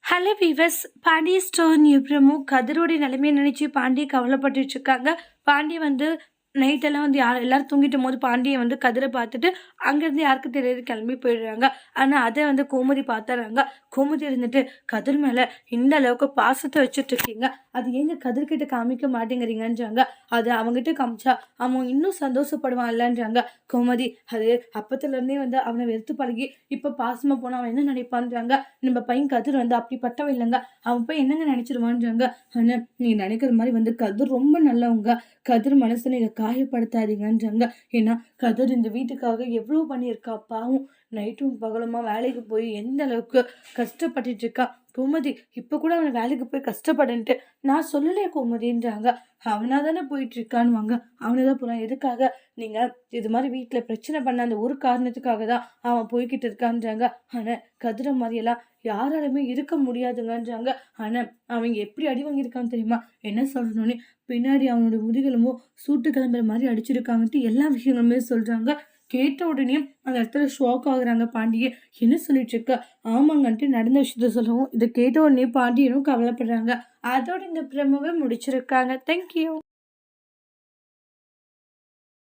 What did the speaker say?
Hello viewers. Pandiya store new promo. கதிரோடைய நிலைமையை நினைச்சு பாண்டிய கவலைப்பட்டுட்டு இருக்காங்க. பாண்டிய வந்து நைட்டெல்லாம் வந்து எல்லாரும் தூங்கிட்டும் போது பாண்டிய வந்து கதிரை பார்த்துட்டு அங்கேருந்து யாருக்கும் தெரியாது கிளம்பி போயிடுறாங்க. ஆனால் அதை வந்து கோமதி பார்த்துறாங்க. கோமதி இருந்துட்டு, கதிர் மேலே இந்த அளவுக்கு பாசத்தை வச்சுட்டு இருக்கீங்க, அது எங்க கதிர்கிட்ட காமிக்க மாட்டேங்கிறீங்கன்றாங்க. அது அவங்ககிட்ட காமிச்சா அவன் இன்னும் சந்தோஷப்படுவான் இல்லைன்றாங்க. கோமதி அது அப்பத்துலேருந்தே வந்து அவனை வெறுத்து பழகி இப்போ பாசமாக போனால் அவன் என்ன நினைப்பான்றாங்க. நம்ம பையன் கதிர் வந்து அப்படிப்பட்டவன் இல்லைங்க, அவன் போய் என்னங்க நினைச்சிருவான்றாங்க. ஆனால் நீ நினைக்கிற மாதிரி வந்து கதிர் ரொம்ப நல்லவங்க, கதிர் மனசை நீங்க காயப்படுத்தாதீங்கன்றாங்க. ஏன்னா கதிர் இந்த வீட்டுக்காக எவ்வளோ பண்ணியிருக்கா பாவம். நைட்டும் பகலுமா வேலைக்கு போய் எந்த அளவுக்கு கஷ்டப்பட்டுட்டு இருக்கா. கோமதி இப்போ கூட அவனை வேலைக்கு போய் கஷ்டப்படுன்ட்டு நான் சொல்லலையே கோமதின்றாங்க. அவனா தானே போயிட்டு இருக்கான்னு வாங்க, அவனை தான் போகிறான். எதுக்காக நீங்க இது மாதிரி வீட்டில் பிரச்சனை பண்ண அந்த ஒரு காரணத்துக்காக தான் அவன் போய்கிட்டு இருக்கான்றாங்க. ஆனால் கதிரை மாதிரியெல்லாம் யாராலுமே இருக்க முடியாதுங்கன்றாங்க. ஆனால் அவன் எப்படி அடி வாங்கியிருக்கான்னு தெரியுமா? என்ன சொல்லணும்னு பின்னாடி அவனோட முதுகெலும்போ சூட்டு கிளம்புற மாதிரி அடிச்சிருக்காங்கன்ட்டு எல்லா விஷயங்களுமே சொல்றாங்க. கேட்ட உடனே அந்த இடத்துல ஷாக் ஆகுறாங்க. பாண்டியே என்ன சொல்லிட்டு இருக்க? ஆமாங்கன்ட்டு நடந்த விஷயத்த சொல்லவும் இதை கேட்ட உடனே பாண்டியனும் கவலைப்படுறாங்க. அதோட இந்த பிரமவை முடிச்சிருக்காங்க. தேங்க்யூ.